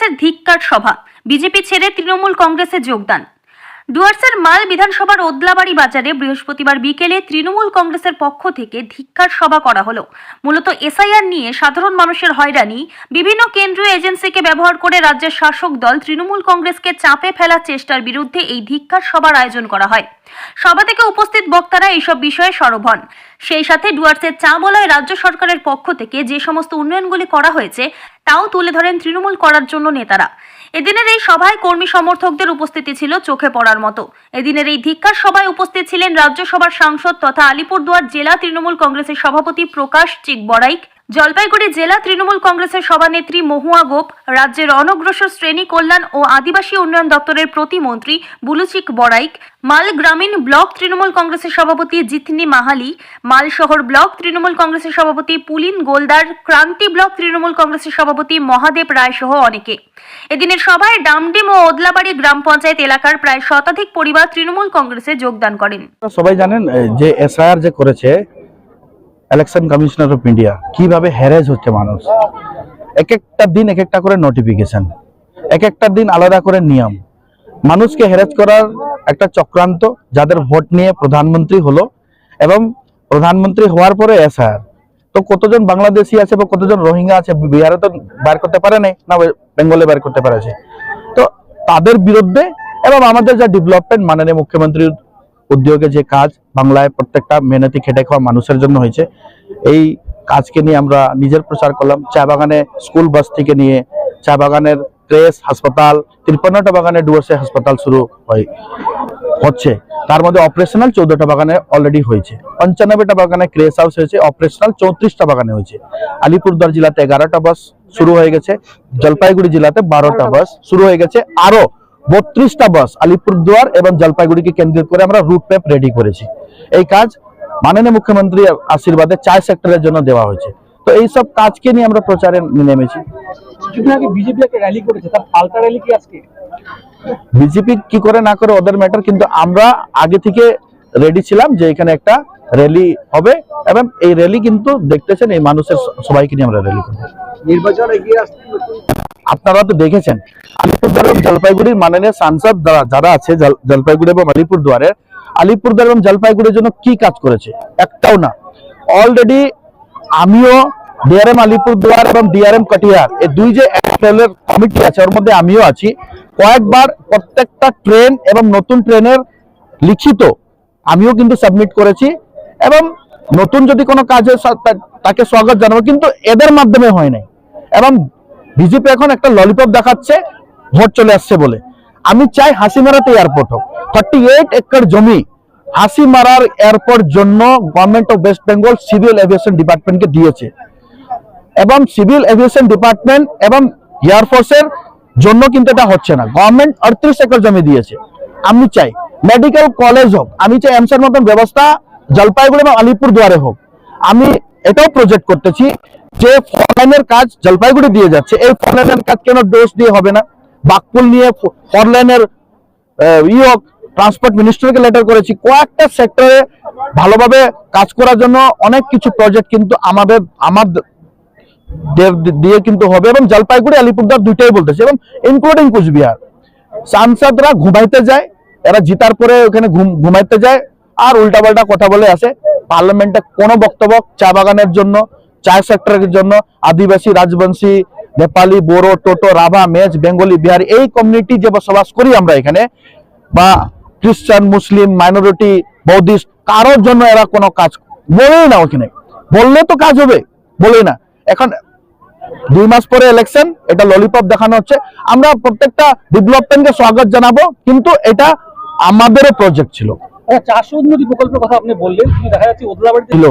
ডুয়ার্সের ধিক্কার সভা, বিজেপি ছেড়ে তৃণমূল কংগ্রেসে যোগদান। ডুয়ার্সের মাল বিধানসভার ওদলাবাড়ি বাজারে বৃহস্পতিবার বিকেলে তৃণমূল কংগ্রেসের পক্ষ থেকে ধিক্কার সভা করা হলো। মূলত এসআইআর নিয়ে সাধারণ মানুষের হয়রানি, বিভিন্ন কেন্দ্রীয় এজেন্সিকে ব্যবহার করে রাজ্যের শাসক দল তৃণমূল কংগ্রেসকে চাপে ফেলার চেষ্টার বিরুদ্ধে এই ধিক্কার সভার আয়োজন করা হয়। সভা থেকে উপস্থিত বক্তারা এইসব বিষয়ে সরব হন। সেই সাথে ডুয়ার্সের চা বলায় রাজ্য সরকারের পক্ষ থেকে যে সমস্ত উন্নয়নগুলি করা হয়েছে তাও তুলে ধরেন তৃণমূল করার জন্য নেতারা। এদিনের এই সভায় কর্মী সমর্থকদের উপস্থিতি ছিল চোখে পড়ার মতো। এদিনের এই ধিক্কার সভায় উপস্থিত ছিলেন রাজ্যসভার সাংসদ তথা আলিপুরদুয়ার জেলা তৃণমূল কংগ্রেসের সভাপতি প্রকাশ চিক বড়াইক, জলপাইগুড়ি জেলা তৃণমূল কংগ্রেসের সভানেত্রী মহুয়া গোপ, রাজ্যের অনগ্রসর শ্রেণী কল্যাণ ও আদিবাসী উন্নয়ন দপ্তরের প্রতিমন্ত্রী বুলুচিক বড়াইক, মাল গ্রামীণ ব্লক তৃণমূল কংগ্রেসের সভাপতি জিতনি মাহালি, মাল শহর ব্লক তৃণমূল কংগ্রেসের সভাপতি পুলিন গোলদার, ক্রান্তি ব্লক তৃণমূল কংগ্রেসের সভাপতি মহাদেব রায় সহ অনেকে। এদিনের সভায় ডামডিম ও ওদলাবাড়ি গ্রাম পঞ্চায়েত এলাকার প্রায় শতাধিক পরিবার তৃণমূল কংগ্রেসে যোগদান করেন। সবাই জানেন যে এসআইআর যে করেছে ইলেকশন কমিশনার অফ ইন্ডিয়া, কিভাবে হ্যারাস হচ্ছে মানুষ। এক একটা দিন এক একটা করে নোটিফিকেশন, এক একটা দিন আলাদা করে নিয়ম, মানুষকে হ্যারাস করার একটা চক্রান্ত। যাদের ভোট নিয়ে প্রধানমন্ত্রী হলো এবং প্রধানমন্ত্রী হওয়ার পরে এসআইআর, তো কতজন বাংলাদেশি আছে বা কতজন রোহিঙ্গা আছে বিহারে তো বার করতে পারে নাই, না বেঙ্গলে বার করতে পারেছে। তো তাদের বিরুদ্ধে এবং আমাদের যা ডেভেলপমেন্ট মাননীয় মুখ্যমন্ত্রীর উদ্যোগে যে কাজ বাংলায় প্রত্যেকটা মেহনতি খেটে খাওয়া মানুষের জন্য হয়েছে, এই কাজকে নিয়ে আমরা নিজের প্রচার করলাম। চা বাগানে স্কুল বাস থেকে নিয়ে চা বাগানের প্রেস হাসপাতাল, 53টা বাগানে ডুয়ার্সে হাসপাতাল শুরু হচ্ছে, তার মধ্যে অপারেশনাল 14টা বাগানে অলরেডি হয়েছে, 95টা বাগানে ক্রেস হাউস হয়েছে, অপারেশনাল 34টা বাগানে হয়েছে। আলিপুরদুয়ার জেলাতে 11টা বাস শুরু হয়ে গেছে, জলপাইগুড়ি জেলাতে 12টা বাস শুরু হয়ে গেছে, আরো 32টা বাস আলিপুরদুয়ার এবং জলপাইগুড়িকে কেন্দ্র করে আমরা রুট ম্যাপ রেডি করেছি। এই কাজ মাননীয় মুখ্যমন্ত্রীর আশীর্বাদে 4 সেক্টরের জন্য দেওয়া হয়েছে। তো এই সব কাজকে নিয়ে আমরা প্রচারে নেমেছি। বিজেপি একটা র্যালি করেছে, তার পাল্টা র্যালি কি আজকে? বিজেপি কি করে না করে ওদের ম্যাটার, কিন্তু আমরা আগে থেকে রেডি ছিলাম যে এখানে একটা র্যালি হবে এবং এই র্যালি কিন্তু দেখতেছেন এই মানুষের সবাইকে নিয়ে আমরা র্যালি করব। নির্বাচন এগিয়ে আসছে, আপনারা তো দেখেছেন আলিপুরদুয়ার এবং জলপাইগুড়ির মাননীয় সাংসদ যারা আছে জলপাইগুড়ি এবং আলিপুরদুয়ার এবং জলপাইগুড়ির জন্য কি কাজ করেছে একটাও না। অলরেডি আমিও ডিআরএম আলিপুরদুয়ার এবং ডিআরএম কাটিহার, এই দুই যে রেলের কমিটি আছে ওর মধ্যে আমিও আছি, কয়েকবার প্রত্যেকটা ট্রেন এবং নতুন ট্রেনের লিখিত আমিও কিন্তু সাবমিট করেছি এবং নতুন যদি কোনো কাজে তাকে স্বাগত জানাবো, কিন্তু এদের মাধ্যমে হয় নাই। এবং বিজেপি এখন একটা ললিপপ দেখাচ্ছে ভোট চলে আসছে বলে। আমি চাই হাসিমারাতে এয়ারপোর্ট হোক। 38 একর জমি হাসিমারার এয়ারপোর্ট জন্য government of West Bengal civil aviation ডিপার্টমেন্টকে দিয়েছে এবং সিভিল এভিয়েশন ডিপার্টমেন্ট এবং এয়ারফোর্সের জন্য কিন্তু এটা হচ্ছে না। গভর্নমেন্ট 38 একর জমি দিয়েছে। আমি চাই মেডিকেল কলেজ হোক, আমি চাই এমসের মতন ব্যবস্থা জলপাইগুড়ি এবং আলিপুরদুয়ারে হোক। আমি এটাও প্রজেক্ট করতেছি যে ফরলাইনের কাজ জলপাইগুড়ি দিয়ে যাচ্ছে, এই ফরলাইনের কাজ কেন ডোজ দিয়ে হবে না? বাকপুল নিয়ে ফরলাইনের হোক, ট্রান্সপোর্ট মিনিস্টারকে লেটার করেছি। কয়েকটা সেক্টরে ভালোভাবে কাজ করার জন্য অনেক কিছু প্রজেক্ট কিন্তু আমাদের দিয়ে কিন্তু হবে এবং জলপাইগুড়ি আলিপুরদুয়ার দুইটাই বলতেছে এবং ইনক্লুডিং কুচবিহার। সাংসদরা ঘুমাইতে যায়, এরা জিতার পরে ওখানে ঘুমাইতে যায় আর উল্টাপাল্টা কথা বলে আসে। পার্লামেন্টে কোনো বক্তব্য চা বাগানের জন্য, চা সেক্টরের জন্য, আদিবাসী, রাজবংশী, নেপালি, বোরো, টোটো, রাভা, মেজ, বেঙ্গলি, বিহারি এই কমিউনিটি যে বসবাস করি আমরা এখানে, বা খ্রিস্টান, মুসলিম, মাইনরিটি, বৌদ্ধিস্ট, কারোর জন্য এরা কোনো কাজ বলেই না। ওখানে বললে তো কাজ হবে, বলেই না। এখন 2 মাস পরে ইলেকশন, এটা ললিপপ দেখানো হচ্ছে। আমরা প্রত্যেকটা ডেভেলপমেন্টকে স্বাগত জানাবো, কিন্তু এটা আমাদেরও প্রজেক্ট ছিল। চাষী উন্নতি প্রকল্পের কথা আপনি বললেন, দেখা যাচ্ছে ওদলাবাড়িতে ছিল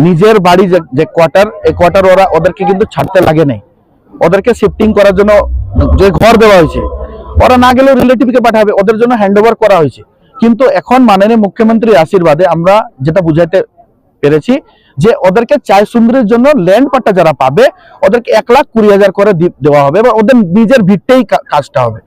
নিজের বাড়ি যে কোয়ার্টার, এই কোয়ার্টার ওদেরকে কিন্তু ছাড়তে লাগে নাই। ওদেরকে শিফটিং করার জন্য যে ঘর দেওয়া হয়েছে, ওরা না গেলেও রিলেটিভকে পাঠাবে, ওদের জন্য হ্যান্ড ওভার করা হয়েছে। কিন্তু এখন মাননীয় মুখ্যমন্ত্রীর আশীর্বাদে আমরা যেটা বুঝাইতে পেরেছি যে ওদেরকে চাই সুন্দরের জন্য ল্যান্ড পাট্টা যারা পাবে ওদেরকে 1,20,000 করে দেওয়া হবে এবং ওদের নিজের ভিটতেই কাজটা হবে।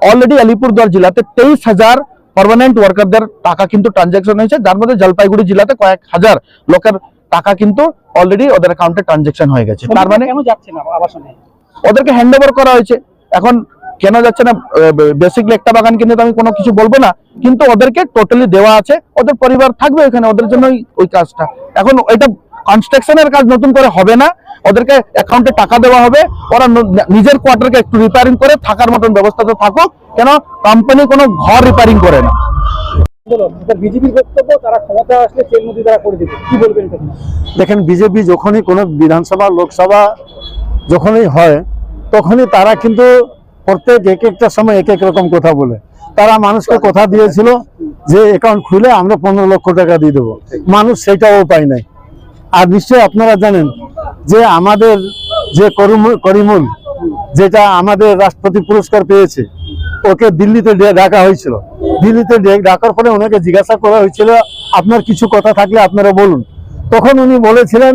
অলরেডি আলিপুরদুয়ার জেলাতে 23,000 পার্মানেন্ট ওয়ার্কারদের টাকা কিন্তু ট্রানজাকশন হয়েছে, যার মধ্যে জলপাইগুড়ি জেলাতে কয়েক হাজার লোকের টাকা কিন্তু অলরেডি ওদের অ্যাকাউন্টে ট্রানজাকশন হয়ে গেছে। তার মানে কেন যাচ্ছে না আবাসনে? ওদেরকে হ্যান্ড ওভার করা হয়েছে। এখন কেন যাচ্ছে না, বেসিকলি একটা বাগান কিনে তো আমি কোনো কিছু বলবো না, কিন্তু ওদেরকে টোটালি দেওয়া আছে, ওদের পরিবার থাকবে এখানে, ওদের জন্য ওই কাজটা। এখন এটা কনস্ট্রাকশনের কাজ নতুন করে হবে না, ওদেরকে অ্যাকাউন্টে টাকা দেওয়া হবে, ওরা নিজের কোয়ার্টারকে একটু রিপেয়ারিং করে থাকার মতন ব্যবস্থাতে থাকুক, কেন কোম্পানি কোনো ঘর রিপেয়ারিং করে না। বিজেপির বক্তব্য তারা ক্ষমতা আসলে তেল নদী তারা করে দেবে, কি বলবেন এটা? দেখেন, বিজেপি যখনই কোনো বিধানসভা লোকসভা যখনই হয় তখনই তারা কিন্তু প্রত্যেক এক একটা সময় এক এক রকম কথা বলে। তারা মানুষকে কথা দিয়েছিল যে অ্যাকাউন্ট খুলে আমরা 15 লক্ষ টাকা দিয়ে দেবো, মানুষ সেটাও পায় নাই। আর নিশ্চয়ই আপনারা জানেন যে আমাদের যে করিমুল যেটা আমাদের রাষ্ট্রপতি পুরস্কার পেয়েছে, ওকে দিল্লিতে ডাকা হয়েছিল। দিল্লিতে ডাকার পরে ওনাকে জিজ্ঞাসা করা হয়েছিল আপনার কিছু কথা থাকলে আপনারা বলুন। তখন উনি বলেছিলেন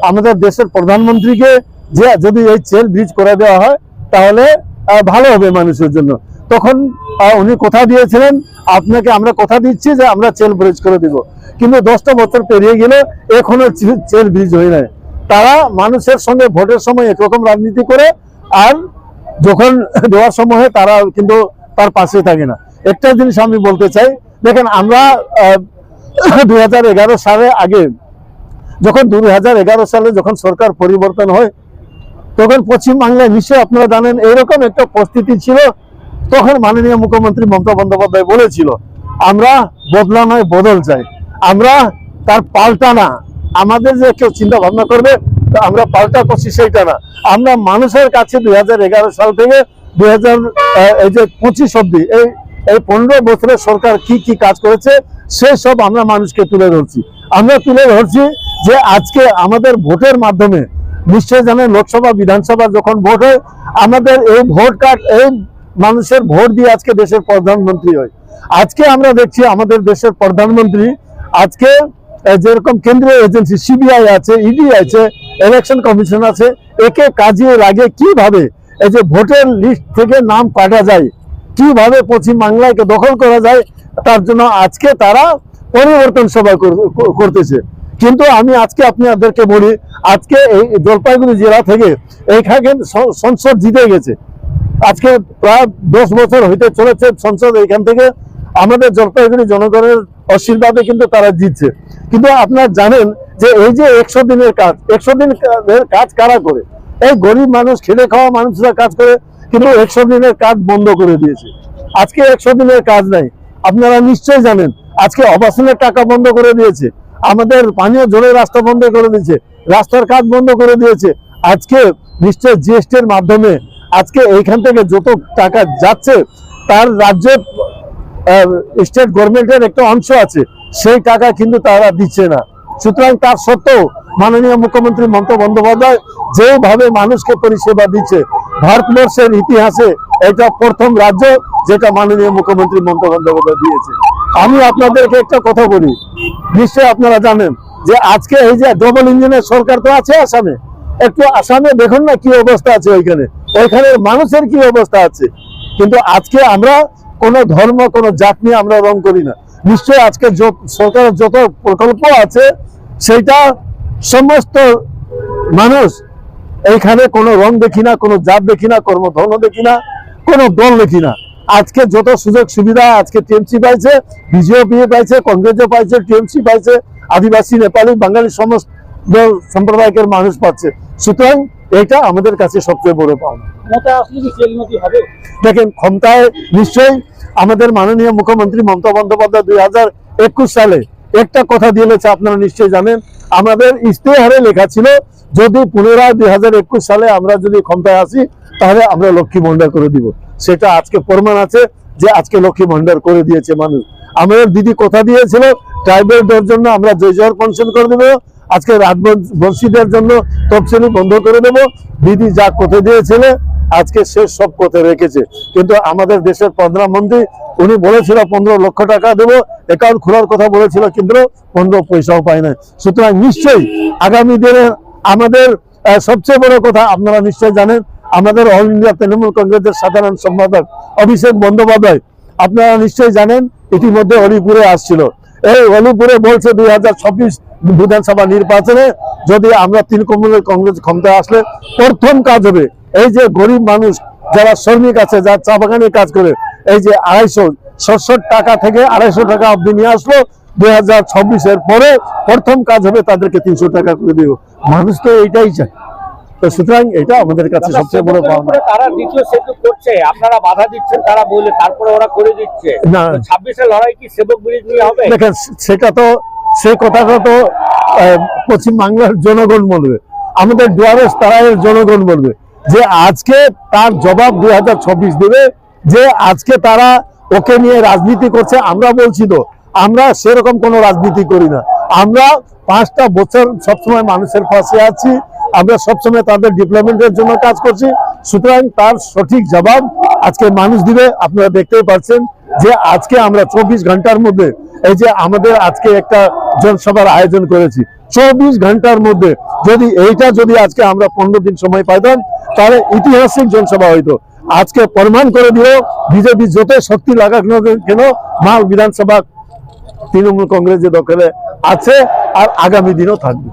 আমাদের দেশের প্রধানমন্ত্রীকে যে যদি এই চেল ব্রিজ করে দেওয়া হয় তাহলে ভালো হবে মানুষের জন্য। তখন উনি কথা দিয়েছিলেন আপনাকে আমরা কথা দিচ্ছি যে আমরা চেল ব্রিজ করে দিব, কিন্তু 10টা বছর পেরিয়ে গেলে এখনো চেল ব্রিজ হয়ে নাই। তারা মানুষের সঙ্গে ভোটের সময় একরকম রাজনীতি করে, আর যখন দেওয়ার সময় তারা কিন্তু তার পাশে থাকে না। একটা জিনিস আমি বলতে চাই, দেখেন আমরা 2011 সালে আগে যখন 2011 সালে যখন সরকার পরিবর্তন হয় তখন পশ্চিমবাংলায় নিশ্চয়ই আপনারা জানেন এরকম একটা পরিস্থিতি ছিল। তখন মাননীয় মুখ্যমন্ত্রী মমতা বন্দ্যোপাধ্যায় বলেছিল আমরা বদলা নয় বদল চাই, আমরা তার পাল্টা না। আমাদের যে কেউ চিন্তা ভাবনা করবে আমরা পাল্টা করছি সেইটা না, আমরা মানুষের কাছে 2011 সাল থেকে 2025 অব্দি এই 15 বছরের সরকার কি কি কাজ করেছে সেই সব আমরা মানুষকে তুলে ধরছি। আমরা তুলে ধরছি যে আজকে আমাদের ভোটের মাধ্যমে, নিশ্চয় জানেন লোকসভা বিধানসভা যখন ভোট হয় আমাদের এই ভোট কার্ড, এই মানুষের ভোট দিয়ে আজকে দেশের প্রধানমন্ত্রী হয়। আজকে আমরা দেখছি আমাদের দেশের প্রধানমন্ত্রী আজকে যেরকম কেন্দ্রীয় এজেন্সি সিবিআই আছে, ইডি আছে, ইলেকশন কমিশন আছে, একে কাজে লাগে কিভাবে এই যে ভোটের লিস্ট থেকে নাম কাটা যায়, কিভাবে পশ্চিমবাংলাকে দখল করা যায়, তার জন্য আজকে তারা পরিবর্তন সভা করতেছে। কিন্তু আমি আজকে আপনাদেরকে বলি, আজকে এই জলপাইগুড়ি জেলা থেকে এইখানে সংসদ জিতে গেছে। আজকে প্রায় 10 বছর হইতে চলেছে সংসদ এইখান থেকে আমাদের জলপাইগুড়ি জনগণের আশীর্বাদে কিন্তু তারা জিতছে। কিন্তু আপনারা জানেন যে এই যে 100 দিনের কাজ, 100 দিনের কাজ কারা করে? এই গরিব মানুষ, খেটে খাওয়া মানুষরা কাজ করে, কিন্তু 100 দিনের কাজ বন্ধ করে দিয়েছে। আজকে 100 দিনের কাজ নাই। আপনারা নিশ্চয়ই জানেন আজকে আবাসনের টাকা বন্ধ করে দিয়েছে, আমাদের পানীয় জলের রাস্তা বন্ধ করে দিয়েছে, রাস্তার কাজ বন্ধ করে দিয়েছে। আজকে নিশ্চয় জিএসটি এর মাধ্যমে আজকে এইখান থেকে যত টাকা যাচ্ছে তার রাজ্যে স্টেট গভর্নমেন্টের একটা অংশ আছে, সেই টাকা কিন্তু তারা দিচ্ছে না। সুতরাং তার সত্ত্বেও মাননীয় মুখ্যমন্ত্রী মমতা বন্দ্যোপাধ্যায় যেভাবে মানুষকে পরিষেবা দিচ্ছে, ভারতবর্ষের ইতিহাসে এটা প্রথম রাজ্য যেটা মাননীয় মুখ্যমন্ত্রী মমতা বন্দ্যোপাধ্যায় দিয়েছে। আমি আপনাদেরকে একটা কথা বলি, নিশ্চয় আপনারা জানেন যে আজকে এই যে ডবল ইঞ্জিনের সরকার তো আছে আসামে, একটু আসামে দেখুন না কি অবস্থা আছে, ওইখানের মানুষের কি অবস্থা আছে। কিন্তু আজকে আমরা কোনো ধর্ম, কোনো জাত নিয়ে আমরা রং করি না। নিশ্চয় আজকে সরকারের যত প্রকল্প আছে সেটা সমস্ত মানুষ, এইখানে কোনো রং দেখি না, কোনো জাত দেখি না, কর্মধর্ম দেখি না, কোনো দল দেখি না। আজকে যত সুযোগ সুবিধা আজকে টিএমসি পাইছে, বিজেপি পাইছে, কংগ্রেসও পাইছে, টিএমসি পাইছে, আদিবাসী, নেপালি, বাঙালি সমস্ত সম্প্রদায়ের মানুষ পাচ্ছে। সুতরাং এটা আমাদের কাছে সবচেয়ে বড় পাওনা। দেখেন, ক্ষমতায় নিশ্চয়ই আমাদের মাননীয় মুখ্যমন্ত্রী মমতা বন্দ্যোপাধ্যায় 2021 সালে একটা কথা দিয়েছে, আপনারা নিশ্চয়ই জানেন, আমাদের ইশতেহারে লেখা ছিল যদি পুনরায় 2021 সালে আমরা যদি ক্ষমতায় আসি তাহলে আমরা লক্ষ্মী ভান্ডার করে দিব। সেটা আজকে প্রমাণ আছে যে আজকে লক্ষ্মী ভান্ডার করে দিয়েছে মানুষ। আমাদের দিদি কথা দিয়েছিল ট্রাইবেলদের জন্য আমরা জয় পেনশন করে দেবো, আজকে রাজবংশীদের জন্য তফসিলি বন্ধ করে দেবো। দিদি যা কথা দিয়েছিল আজকে সে সব কথা রেখেছে। কিন্তু আমাদের দেশের প্রধানমন্ত্রী উনি বলেছিল 15 লক্ষ টাকা দেবো, অ্যাকাউন্ট খোলার কথা বলেছিল, কিন্তু 15 পয়সাও পায় না। সুতরাং নিশ্চয়ই আগামী দিনে আমাদের সবচেয়ে বড় কথা আপনারা নিশ্চয় জানেন, আমাদের অল ইন্ডিয়া তৃণমূল কংগ্রেসের সাধারণ সম্পাদক অভিষেক বন্দ্যোপাধ্যায়, আপনারা নিশ্চয়ই জানেন ইতিমধ্যে হরিপুরে আসছিল। এই হরিপুরে বলছে 2026 বিধানসভা নির্বাচনে যদি আমরা তৃণমূল কংগ্রেস ক্ষমতায় আসলে প্রথম কাজ হবে এই যে গরিব মানুষ যারা শ্রমিক আছে, যারা চা বাগানে কাজ করে, এই যে 250 টাকা থেকে 250 টাকা অব্দি নিয়ে আসলো, 2026-এর পরে প্রথম কাজ হবে তাদেরকে 300 টাকা করে দিব। মানুষ তো এইটাই চায়। তো সুতরাং এটা আমাদের কাছে সবচেয়ে বড় পাওনা। তারা দ্বিতীয় সেতু করছে, আপনারা বাধা দিচ্ছেন, তারা বলে তারপরে ওরা করে দিচ্ছে। না। 26-এর লড়াই কি সেবক ব্রিজ নিয়ে হবে? দেখেন, সেই কথাটা তো পশ্চিম বাংলার জনগণ বলবে, আমাদের ডুয়ার্স তারাইয়ের জনগণ বলবে যে আজকে তার জবাব 2026 দেবে, যে আজকে তারা ওকে নিয়ে রাজনীতি করছে। আমরা বলছি তো, আমরা সেরকম কোনো রাজনীতি করি না। আমরা 5টা বছর সবসময় মানুষের পাশে আছি, আমরা সবসময় তাদের ডেভেলপমেন্টের জন্য কাজ করছি। সুতরাং তার সঠিক জবাব আজকে মানুষ দিবে। আপনারা দেখতেই পাচ্ছেন যে আজকে আমরা 24 ঘন্টার মধ্যে, এই যে আমাদের আজকে একটা জনসভার আয়োজন করেছি, 24 ঘন্টার মধ্যে যদি আজকে আমরা 15 দিন সময় পাইতাম, তাহলে ঐতিহাসিক জনসভা হইতো। আজকে প্রমাণ করে দিল বিজেপি যত শক্তি লাগাক না কেন, মাল বিধানসভা তৃণমূল কংগ্রেস যে দখলে আছে আর আগামী দিনও থাকবে।